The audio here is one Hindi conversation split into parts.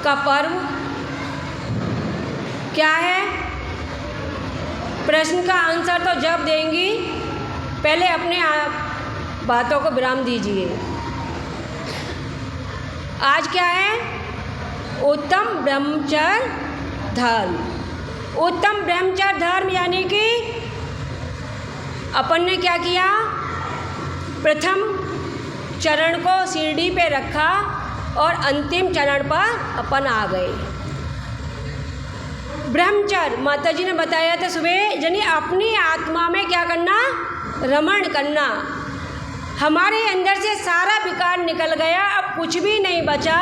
का पर्व क्या है? प्रश्न का आंसर तो जब देंगी, पहले अपने बातों को विराम दीजिए। आज क्या है? उत्तम ब्रह्मचर्य धर्म। उत्तम ब्रह्मचर्य धर्म यानी कि अपन ने क्या किया? प्रथम चरण को सीढ़ी पे रखा और अंतिम चरण पर अपन आ गए। ब्रह्मचर्य माता जी ने बताया था सुबह, यानी अपनी आत्मा में क्या करना? रमण करना। हमारे अंदर से सारा विकार निकल गया, अब कुछ भी नहीं बचा।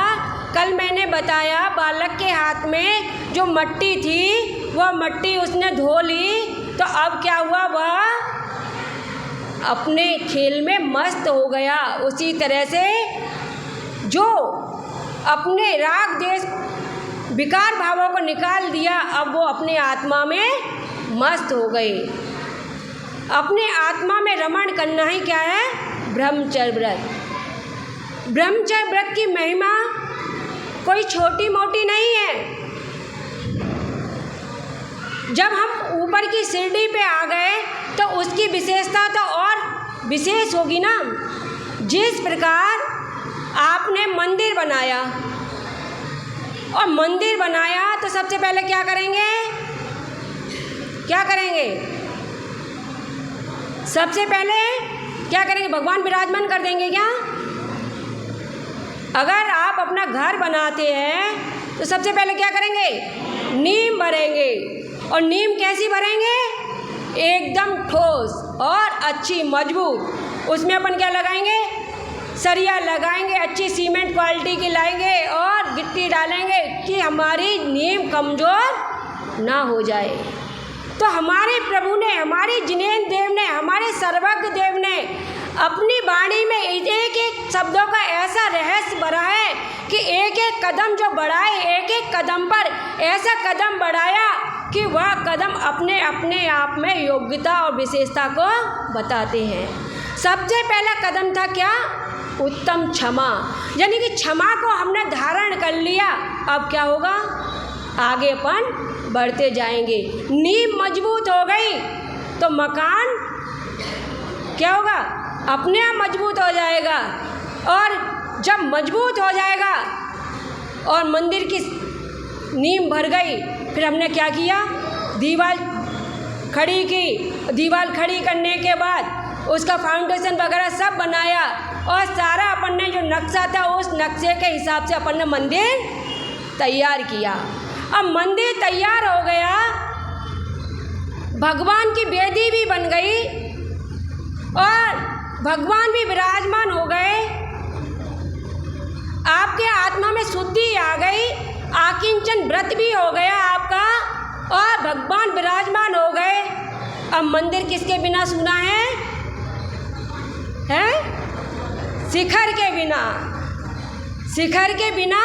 कल मैंने बताया बालक के हाथ में जो मट्टी थी वह मट्टी उसने धो ली, तो अब क्या हुआ? वह अपने खेल में मस्त हो गया। उसी तरह से जो अपने राग देश विकार भावों को निकाल दिया, अब वो अपने आत्मा में मस्त हो गए। अपने आत्मा में रमण करना ही क्या है? ब्रह्मचर्य व्रत। ब्रह्मचर्य व्रत की महिमा कोई छोटी मोटी नहीं है। जब हम ऊपर की सीढ़ी पे आ गए तो उसकी विशेषता तो और विशेष होगी ना। जिस प्रकार आपने मंदिर बनाया, और मंदिर बनाया तो सबसे पहले क्या करेंगे? क्या करेंगे? सबसे पहले क्या करेंगे? भगवान विराजमान कर देंगे क्या? अगर आप अपना घर बनाते हैं तो सबसे पहले क्या करेंगे? नींव भरेंगे। और नींव कैसी भरेंगे? एकदम ठोस और अच्छी मजबूत। उसमें अपन क्या लगाएंगे? सरिया लगाएंगे, अच्छी सीमेंट क्वालिटी की लाएंगे और गिट्टी डालेंगे कि हमारी नींव कमज़ोर ना हो जाए। तो हमारे प्रभु ने, हमारे जिनेन्द्र देव ने, हमारे सर्वज्ञ देव ने अपनी वाणी में एक एक शब्दों का ऐसा रहस्य भरा है कि एक एक कदम जो बढ़ाए, एक एक कदम पर ऐसा कदम बढ़ाया कि वह कदम अपने अपने आप में योग्यता और विशेषता को बताते हैं। सबसे पहला कदम था क्या? उत्तम क्षमा। यानी कि क्षमा को हमने धारण कर लिया, अब क्या होगा? आगे अपन बढ़ते जाएंगे। नींव मजबूत हो गई तो मकान क्या होगा? अपने आप मजबूत हो जाएगा। और जब मजबूत हो जाएगा और मंदिर की नींव भर गई, फिर हमने क्या किया? दीवार खड़ी की। दीवार खड़ी करने के बाद उसका फाउंडेशन वगैरह सब बनाया और सारा अपन ने जो नक्शा था उस नक्शे के हिसाब से अपन ने मंदिर तैयार किया। अब मंदिर तैयार हो गया, भगवान की वेदी भी बन गई और भगवान भी विराजमान हो गए। आपके आत्मा में शुद्धि आ गई, आकिंचन व्रत भी हो गया आपका और भगवान विराजमान हो गए। अब मंदिर किसके बिना सूना है? शिखर के बिना। शिखर के बिना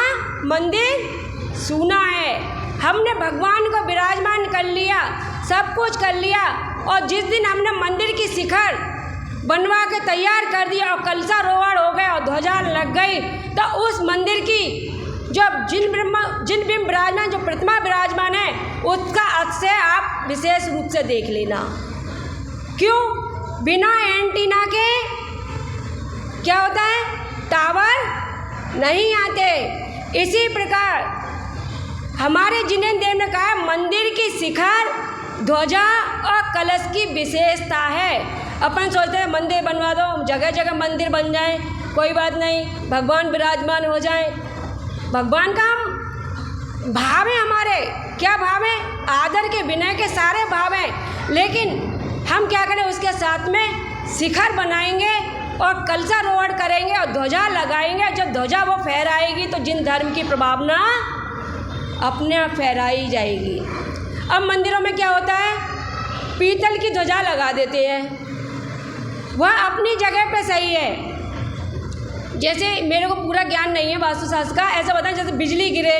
मंदिर सूना है। हमने भगवान को विराजमान कर लिया, सब कुछ कर लिया, और जिस दिन हमने मंदिर की शिखर बनवा के तैयार कर दिया और कलशा रोहण हो गए और ध्वजा लग गई, तो उस मंदिर की जो जिन बिंब विराजमान, जो प्रतिमा विराजमान है, उसका अक्षय आप विशेष रूप से देख लेना। क्यों? बिना एंटीना के क्या होता है? टावर नहीं आते। इसी प्रकार हमारे जिनेन्द्र देव ने कहा मंदिर की शिखर, ध्वजा और कलश की विशेषता है। अपन सोचते हैं मंदिर बनवा दो, जगह जगह मंदिर बन जाए, कोई बात नहीं, भगवान विराजमान हो जाए। भगवान का हम भाव है, हमारे क्या भाव है? आदर के विनय के सारे भाव हैं, लेकिन हम क्या करें? उसके साथ में शिखर बनाएंगे और कलशारोहण करेंगे और ध्वजा लगाएंगे। जब ध्वजा वो फहराएगी तो जिन धर्म की प्रभावना अपने आप फहराई जाएगी। अब मंदिरों में क्या होता है? पीतल की ध्वजा लगा देते हैं, वह अपनी जगह पे सही है। जैसे मेरे को पूरा ज्ञान नहीं है वास्तुशास्त्र का, ऐसा बताएं जैसे बिजली गिरे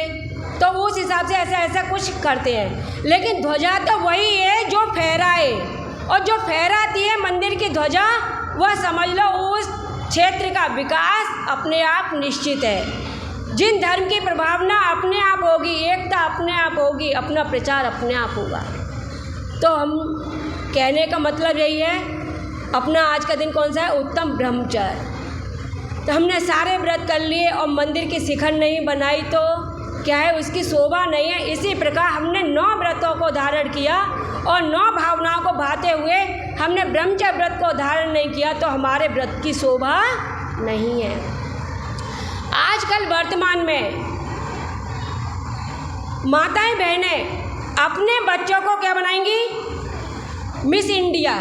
तो उस हिसाब से ऐसा कुछ करते हैं, लेकिन ध्वजा तो वही है जो फहराए, और जो फहराती है मंदिर की ध्वजा, वह समझ लो उस क्षेत्र का विकास अपने आप निश्चित है। जिन धर्म की प्रभावना अपने आप होगी, एकता अपने आप होगी, अपना प्रचार अपने आप होगा। तो हम कहने का मतलब यही है, अपना आज का दिन कौन सा है? उत्तम ब्रह्मचर्य। तो हमने सारे व्रत कर लिए और मंदिर की शिखर नहीं बनाई तो क्या है? उसकी शोभा नहीं है। इसी प्रकार हमने 9 व्रतों को धारण किया और 9 भावनाओं को भाते हुए हमने ब्रह्मचर्य व्रत को धारण नहीं किया तो हमारे व्रत की शोभा नहीं है। आजकल वर्तमान में माताएं बहनें अपने बच्चों को क्या बनाएंगी? Miss India.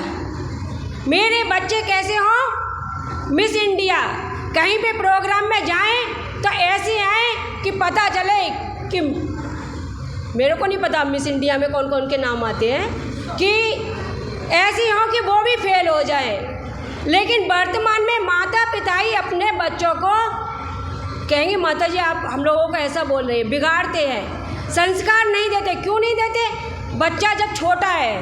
मेरे बच्चे कैसे हों? Miss India. कहीं पे प्रोग्राम में जाएं तो ऐसे आए कि पता चले कि मेरे को नहीं पता मिस इंडिया में कौन कौन के नाम आते हैं, कि ऐसी हो कि वो भी फेल हो जाए। लेकिन वर्तमान में माता पिता ही अपने बच्चों को कहेंगे माता जी आप हम लोगों को ऐसा बोल रहे हैं, बिगाड़ते हैं, संस्कार नहीं देते। क्यों नहीं देते? बच्चा जब छोटा है,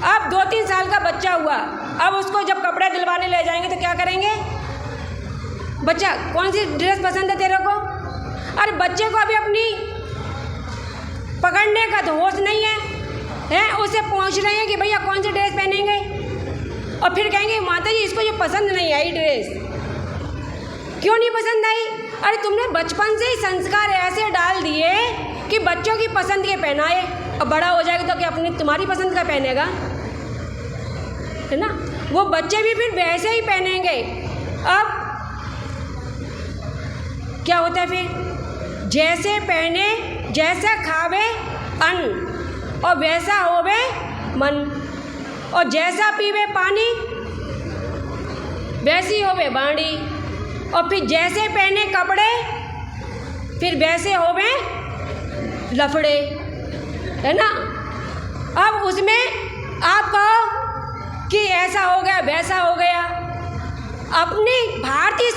अब 2-3 साल का बच्चा हुआ, अब उसको जब कपड़े दिलवाने ले जाएंगे तो क्या करेंगे? बच्चा कौन सी ड्रेस पसंद है तेरे को? अरे बच्चे को अभी अपनी पकड़ने का तो होश नहीं है, उसे पूछ रहे हैं कि भैया कौन सी ड्रेस पहनेंगे, और फिर कहेंगे माता जी इसको ये पसंद नहीं आई ड्रेस। क्यों नहीं पसंद आई? अरे तुमने बचपन से ही संस्कार ऐसे डाल दिए कि बच्चों की पसंद के पहनाए, अब बड़ा हो जाएगा तो क्या अपनी तुम्हारी पसंद का पहनेगा? है ना? वो बच्चे भी फिर वैसे ही पहनेंगे। अब क्या होता है फिर? जैसे पहने, जैसा खावे अन्न और वैसा होवे मन, और जैसा पीवे पानी वैसी होवे बाणी, और फिर जैसे पहने कपड़े फिर वैसे होवे लफड़े। है ना? अब उसमें आप कहो कि ऐसा हो गया वैसा हो गया। अपनी भारतीय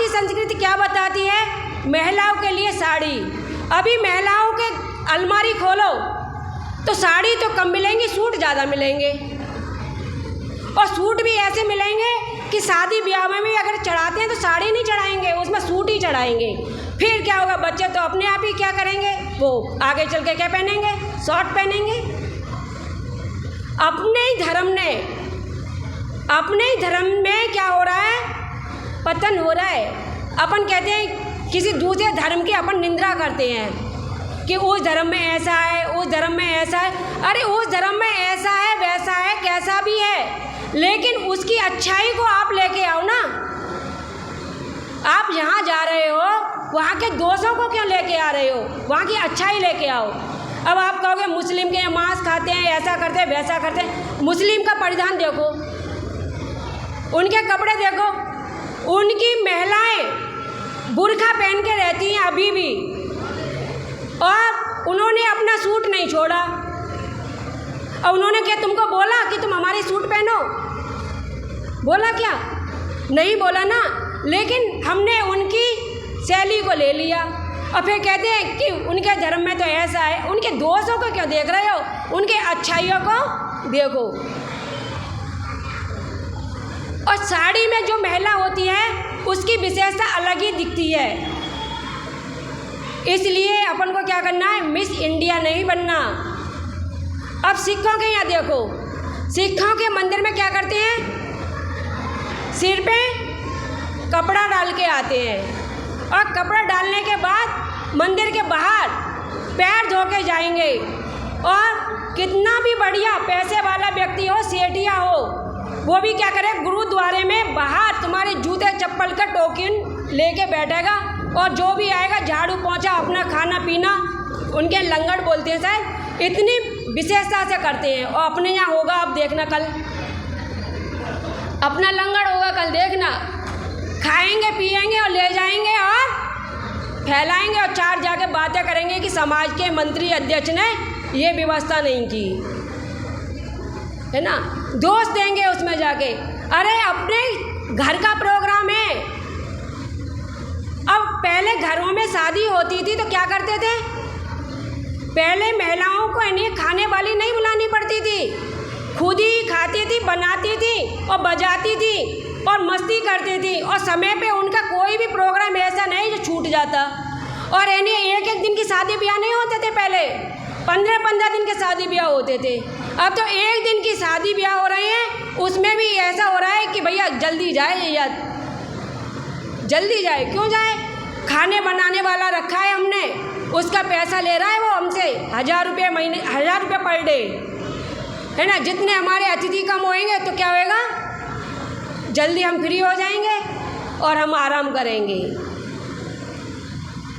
संस्कृति क्या बताती है? महिलाओं के लिए साड़ी। अभी महिलाओं के अलमारी खोलो तो साड़ी तो कम मिलेंगी, सूट ज़्यादा मिलेंगे, और सूट भी ऐसे मिलेंगे कि शादी ब्याह में भी अगर चढ़ाते हैं तो साड़ी नहीं चढ़ाएंगे, उसमें सूट ही चढ़ाएंगे। फिर क्या होगा? बच्चे तो अपने आप ही क्या करेंगे? वो आगे चल के क्या पहनेंगे? शॉर्ट पहनेंगे। अपने ही धर्म में क्या हो रहा है? पतन हो रहा है। अपन कहते हैं किसी दूसरे धर्म की अपन निंदा करते हैं कि उस धर्म में ऐसा है, उस धर्म में ऐसा है। अरे उस धर्म में ऐसा है वैसा है, कैसा भी है, लेकिन उसकी अच्छाई को आप लेके आओ ना। आप जहाँ जा रहे हो वहाँ के दोषों को क्यों लेके आ रहे हो? वहाँ की अच्छाई लेके आओ। अब आप कहोगे मुस्लिम के मांस खाते हैं, ऐसा करते हैं वैसा करते हैं। मुस्लिम का परिधान देखो, उनके कपड़े देखो, उनकी महिलाएं बुर्खा पहन के रहती हैं अभी भी, और उन्होंने अपना सूट नहीं छोड़ा। और उन्होंने क्या तुमको बोला कि तुम हमारी सूट पहनो? बोला क्या? नहीं बोला ना। लेकिन हमने उनकी शैली को ले लिया और फिर कहते हैं कि उनके धर्म में तो ऐसा है। उनके दोषों को क्यों देख रहे हो? उनके अच्छाइयों को देखो। और साड़ी में जो महिला होती है उसकी विशेषता अलग ही दिखती है। इसलिए अपन को क्या करना है? मिस इंडिया नहीं बनना। अब सिखों के यहाँ देखो, सिखों के मंदिर में क्या करते हैं? सिर पे कपड़ा डाल के आते हैं, और कपड़ा डालने के बाद मंदिर के बाहर पैर धो के जाएंगे। और कितना भी बढ़िया पैसे वाला व्यक्ति हो, सेठिया हो, वो भी क्या करे? गुरुद्वारे में बाहर तुम्हारे जूते चप्पल का टोकन लेके बैठेगा, और जो भी आएगा झाड़ू पोंछा, अपना खाना पीना, उनके लंगड़ बोलते हैं शायद, इतनी विशेषता से करते हैं। और अपने यहाँ होगा, अब देखना कल अपना लंगड़ होगा, कल देखना, खाएंगे पिएंगे और ले जाएंगे और फैलाएंगे, और 4 जाके बातें करेंगे कि समाज के मंत्री अध्यक्ष ने ये व्यवस्था नहीं की, है ना? दोष देंगे उसमें जाके। अरे अपने घर का प्रोग्राम है। अब पहले घरों में शादी होती थी तो क्या करते थे? पहले महिलाओं को इन्हें खाने वाली नहीं बुलानी पड़ती थी, खुद ही खाती थी, बनाती थी और बजाती थी। और मस्ती करती थी, और समय पे उनका कोई भी प्रोग्राम ऐसा नहीं जो छूट जाता। और यानी एक एक दिन की शादी ब्याह नहीं होते थे पहले, 15-15 दिन के शादी ब्याह होते थे। अब तो एक दिन की शादी ब्याह हो रहे हैं, उसमें भी ऐसा हो रहा है कि भैया जल्दी जाए या जल्दी जाए। क्यों जाए? खाने बनाने वाला रखा है हमने, उसका पैसा ले रहा है वो हमसे 1000 रुपये महीने, 1000 रुपये पर डे, है ना। जितने हमारे अतिथि कम होएंगे तो क्या होएगा, जल्दी हम फ्री हो जाएंगे और हम आराम करेंगे।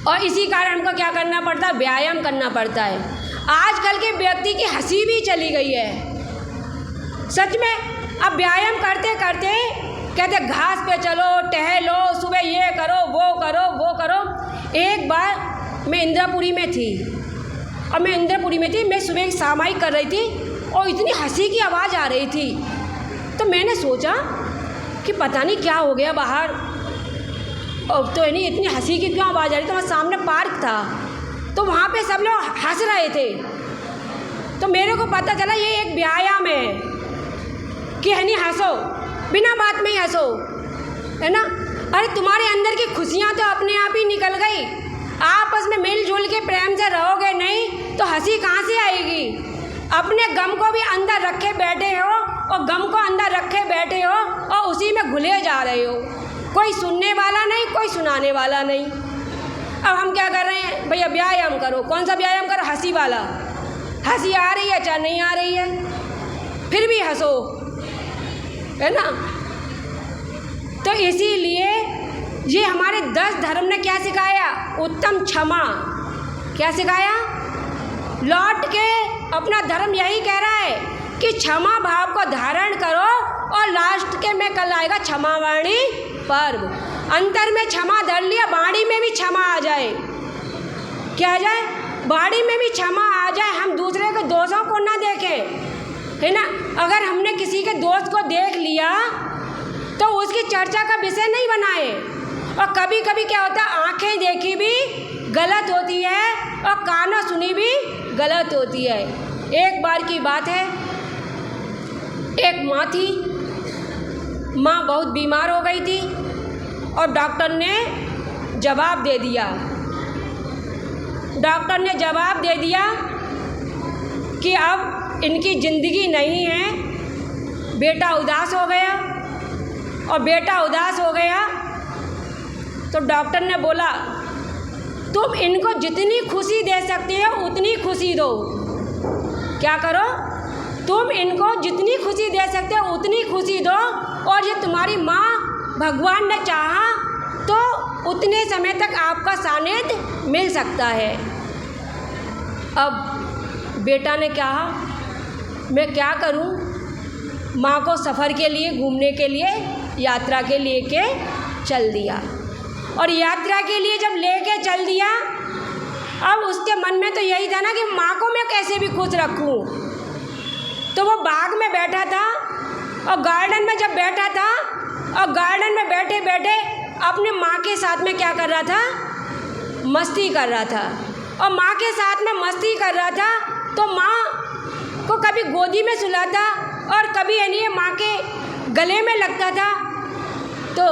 और इसी कारण हमको क्या करना पड़ता है, व्यायाम करना पड़ता है। आजकल के व्यक्ति की हंसी भी चली गई है सच में। अब व्यायाम करते करते कहते घास पे चलो, टहलो, सुबह ये करो, वो करो, वो करो। एक बार मैं इंद्रपुरी में थी, और मैं सुबह सामायिक कर रही थी और इतनी हंसी की आवाज़ आ रही थी, तो मैंने सोचा कि पता नहीं क्या हो गया बाहर, और तो नहीं इतनी हंसी की क्यों आवाज़ आ रही। तो वहाँ सामने पार्क था, तो वहाँ पे सब लोग हंस रहे थे, तो मेरे को पता चला ये एक व्यायाम है कि है नहीं हंसो, बिना बात में ही हंसो, है ना। अरे तुम्हारे अंदर की खुशियाँ तो अपने आप ही निकल गई। आपस में मिलजुल के प्रेम से रहोगे नहीं तो हंसी कहाँ से आएगी। अपने गम को भी अंदर रखे बैठे हो, और गम को अंदर रखे बैठे हो, और उसी में घुले जा रहे हो। कोई सुनने वाला नहीं, कोई सुनाने वाला नहीं। अब हम क्या कर रहे हैं, भैया व्यायाम करो। कौन सा व्यायाम करो? हंसी वाला। हंसी आ रही है चाहे नहीं आ रही है, फिर भी हंसो, है ना। तो इसीलिए ये हमारे 10 धर्म ने क्या सिखाया, उत्तम क्षमा। क्या सिखाया? लौट के अपना धर्म यही कह रहा है कि क्षमा भाव को धारण करो, और लास्ट के में कल आएगा क्षमावाणी पर्व। अंतर में क्षमा धर लिया, बाड़ी में भी क्षमा आ जाए। क्या आ जाए? बाड़ी में भी क्षमा आ जाए। हम दूसरे के दोषों को ना देखें, है ना। अगर हमने किसी के दोस्त को देख लिया तो उसकी चर्चा का विषय नहीं बनाए। और कभी कभी क्या होता है, आंखें देखी भी गलत होती है और कानों सुनी भी गलत होती है। एक बार की बात है, एक माँ थी, माँ बहुत बीमार हो गई थी, और डॉक्टर ने जवाब दे दिया। डॉक्टर ने जवाब दे दिया कि अब इनकी ज़िंदगी नहीं है। बेटा उदास हो गया, और बेटा उदास हो गया तो डॉक्टर ने बोला तुम इनको जितनी खुशी दे सकती हो उतनी खुशी दो। क्या करो? तुम इनको जितनी खुशी दे सकते हो उतनी खुशी दो, और ये तुम्हारी माँ भगवान ने चाहा तो उतने समय तक आपका सानिध्य मिल सकता है। अब बेटा ने कहा मैं क्या करूं? माँ को सफ़र के लिए, घूमने के लिए, यात्रा के लिए के चल दिया। और यात्रा के लिए जब लेके चल दिया, अब उसके मन में तो यही था ना कि माँ को मैं कैसे भी खुश रखूं। तो वो बाग में बैठा था, और गार्डन में जब बैठा था, और गार्डन में बैठे बैठे अपने माँ के साथ में क्या कर रहा था, मस्ती कर रहा था। और माँ के साथ में मस्ती कर रहा था, तो माँ को कभी गोदी में सुलाता और कभी यानी माँ के गले में लगता था। तो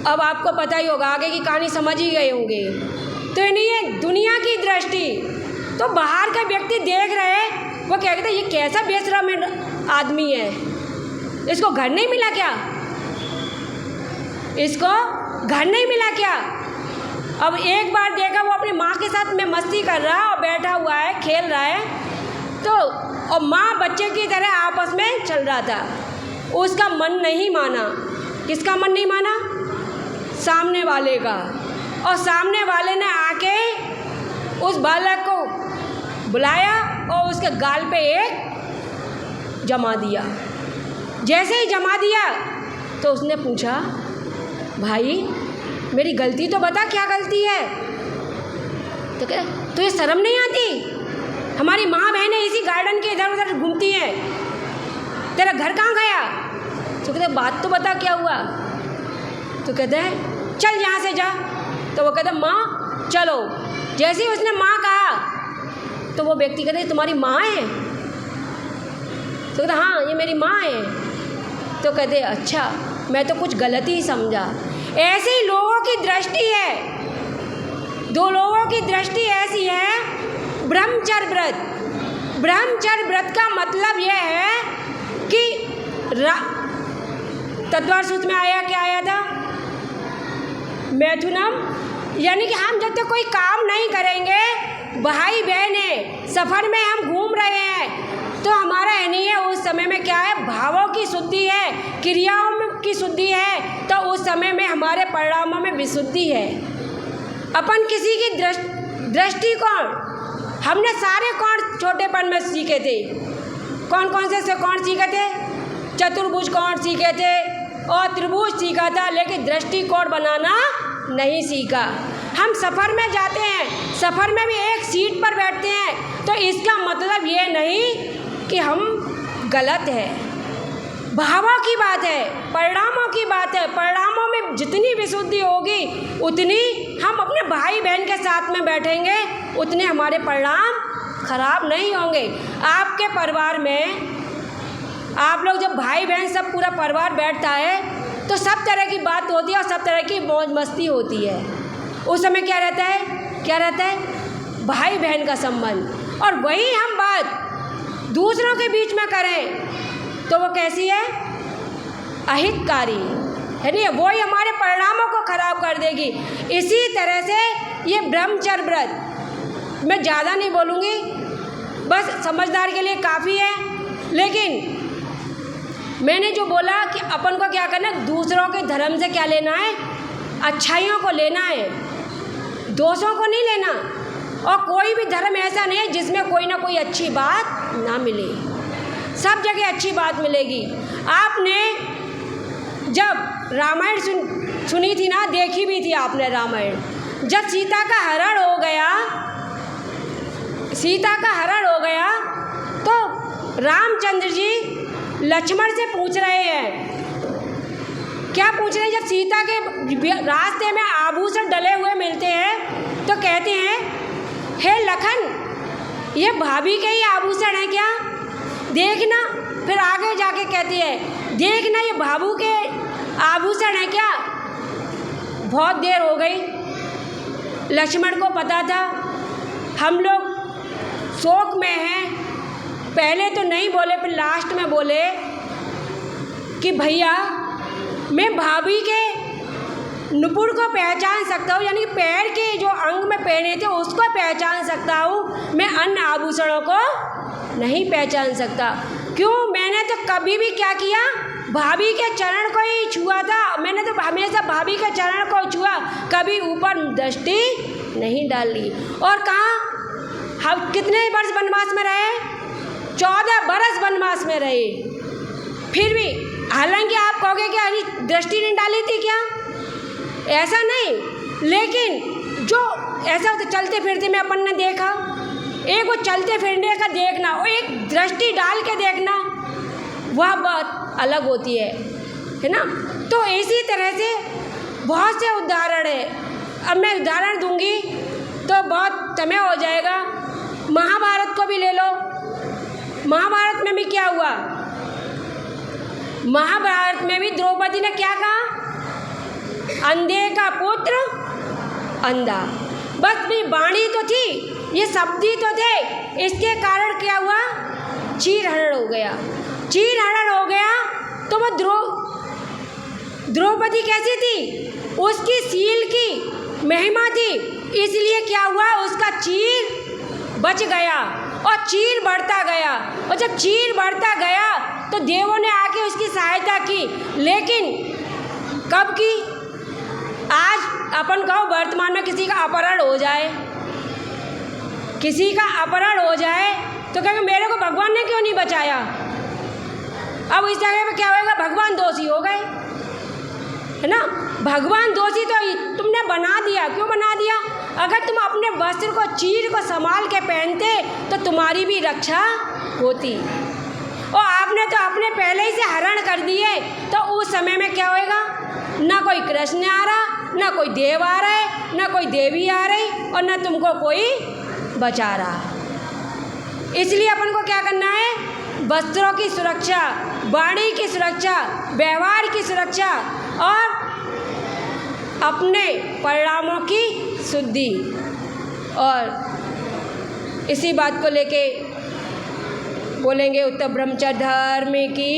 अब आपको पता ही होगा, आगे की कहानी समझ ही गए होंगे। तो यानी ये दुनिया की दृष्टि, तो बाहर का व्यक्ति देख रहे हैं, वो क्या कहते हैं ये कैसा बेशरम आदमी है, इसको घर नहीं मिला क्या, इसको घर नहीं मिला क्या। अब एक बार देखा वो अपनी माँ के साथ में मस्ती कर रहा और बैठा हुआ है, खेल रहा है, तो और माँ बच्चे की तरह आपस में चल रहा था। उसका मन नहीं माना। किसका मन नहीं माना? सामने वाले का। और सामने वाले ने आके उस बालक को बुलाया और उसके गाल पे एक जमा दिया। जैसे ही जमा दिया तो उसने पूछा भाई मेरी गलती तो बता, क्या गलती है? तो कह तो ये शर्म नहीं आती? हमारी माँ बहनें इसी गार्डन के इधर उधर घूमती हैं, तेरा घर कहाँ गया? तो कहते बात तो बता क्या हुआ? तो कहते हैं चल यहाँ से जा। तो वो कहते माँ चलो। जैसे ही उसने माँ कहा तो वो व्यक्ति कहते तुम्हारी माँ है? तो कहते हाँ ये मेरी माँ है। तो कहते अच्छा मैं तो कुछ गलत ही समझा। ऐसे ही लोगों की दृष्टि है, दो लोगों की दृष्टि ऐसी है। ब्रह्मचर्य व्रत, ब्रह्मचर्य व्रत का मतलब यह है कि तद्वार सूत्र में आया, क्या आया था, मैथुनम, यानी कि हम जब तक कोई काम नहीं करेंगे, भाई बहन है, सफ़र में हम घूम रहे हैं, तो हमारा है नहीं है, उस समय में क्या है, भावों की शुद्धि है, क्रियाओं की शुद्धि है, तो उस समय में हमारे परिणामों में विशुद्धि है। अपन किसी की दृष्टिकोण, हमने सारे कोण छोटेपन में सीखे थे। कौन कौन से कोण सीखे थे? चतुर्भुज कोण सीखे थे और त्रिभुज सीखा था, लेकिन दृष्टिकोण बनाना नहीं सीखा। हम सफ़र में जाते हैं, सफ़र में भी एक सीट पर बैठते हैं, तो इसका मतलब ये नहीं कि हम गलत है। भावों की बात है, परिणामों की बात है। परिणामों में जितनी विशुद्धि होगी उतनी हम अपने भाई बहन के साथ में बैठेंगे, उतने हमारे परिणाम खराब नहीं होंगे। आपके परिवार में आप लोग जब भाई बहन सब पूरा परिवार बैठता है तो सब तरह की बात होती है और सब तरह की मौज मस्ती होती है। उस समय क्या रहता है, क्या रहता है, भाई बहन का संबंध। और वही हम बात दूसरों के बीच में करें तो वो कैसी है, अहितकारी है नहीं, वो ही हमारे परिणामों को खराब कर देगी। इसी तरह से ये ब्रह्मचर्य व्रत, मैं ज़्यादा नहीं बोलूँगी, बस समझदार के लिए काफ़ी है। लेकिन मैंने जो बोला कि अपन को क्या करना है, दूसरों के धर्म से क्या लेना है, अच्छाइयों को लेना है, दोषों को नहीं लेना। और कोई भी धर्म ऐसा नहीं है जिसमें कोई ना कोई अच्छी बात ना मिले, सब जगह अच्छी बात मिलेगी। आपने जब रामायण सुनी थी ना, देखी भी थी आपने रामायण, जब सीता का हरण हो गया, सीता का हरण हो गया तो रामचंद्र जी लक्ष्मण से पूछ रहे हैं, क्या पूछ रहे हैं, जब सीता के रास्ते में आभूषण डले हुए मिलते हैं तो कहते हैं, हे लखन, ये भाभी के ही आभूषण है क्या, देखना। फिर आगे जाके कहती है, देखना ये भाभू के आभूषण है क्या। बहुत देर हो गई, लक्ष्मण को पता था हम लोग शोक में हैं, पहले तो नहीं बोले, फिर लास्ट में बोले कि भैया मैं भाभी के नुपुर को पहचान सकता हूँ, यानी पैर के जो अंग में पहने थे उसको पहचान सकता हूँ, मैं अन्य आभूषणों को नहीं पहचान सकता। क्यों, मैंने तो कभी भी क्या किया, भाभी के चरण को ही छुआ था, मैंने तो हमेशा भाभी के चरण को छुआ, कभी ऊपर दृष्टि नहीं डाली। और कहाँ हम कितने वर्ष वनवास में रहे, 14 बरस वनवास में रहे, फिर भी हालांकि आप कहोगे कि अरे दृष्टि नहीं डाली थी क्या, ऐसा नहीं, लेकिन जो ऐसा होता चलते फिरते में अपन ने देखा, एक वो चलते फिरने का देखना और एक दृष्टि डाल के देखना, वह बात अलग होती है ना। तो इसी तरह से बहुत से उदाहरण है, अब मैं उदाहरण दूंगी तो बहुत समय हो जाएगा। महाभारत को भी ले लो, महाभारत में भी क्या हुआ, महाभारत में भी द्रौपदी ने क्या कहा, अंधे का पुत्र अंधा, बस भी वाणी तो थी, ये शब्द ही तो थे, इसके कारण क्या हुआ, चीरहरण हो गया। चीरहरण हो गया तो वो द्रौपदी कैसी थी, उसकी सील की महिमा थी, इसलिए क्या हुआ, उसका चीर बच गया और चीर बढ़ता गया। और जब चीर बढ़ता गया तो देवों ने आके उसकी सहायता की, लेकिन कब की, आज अपन कहो वर्तमान में किसी का अपहरण हो जाए, किसी का अपहरण हो जाए तो कहेंगे मेरे को भगवान ने क्यों नहीं बचाया। अब इस जगह पे क्या होगा, भगवान दोषी हो गए, है ना। भगवान दोषी तो तुमने बना दिया, क्यों बना दिया, अगर तुम अपने वस्त्र को चीर को संभाल के पहनते तो तुम्हारी भी रक्षा होती, और आपने तो अपने पहले ही से हरण कर दिए, तो उस समय में क्या होएगा, ना कोई कृष्ण आ रहा, ना कोई देव आ रहा है, ना कोई देवी आ रही, और ना तुमको कोई बचा रहा। इसलिए अपन को क्या करना है, वस्त्रों की सुरक्षा, वाणी की सुरक्षा, व्यवहार की सुरक्षा और अपने परिणामों की शुद्धि। और इसी बात को लेके बोलेंगे उत्तर ब्रह्मचर्य धर्म की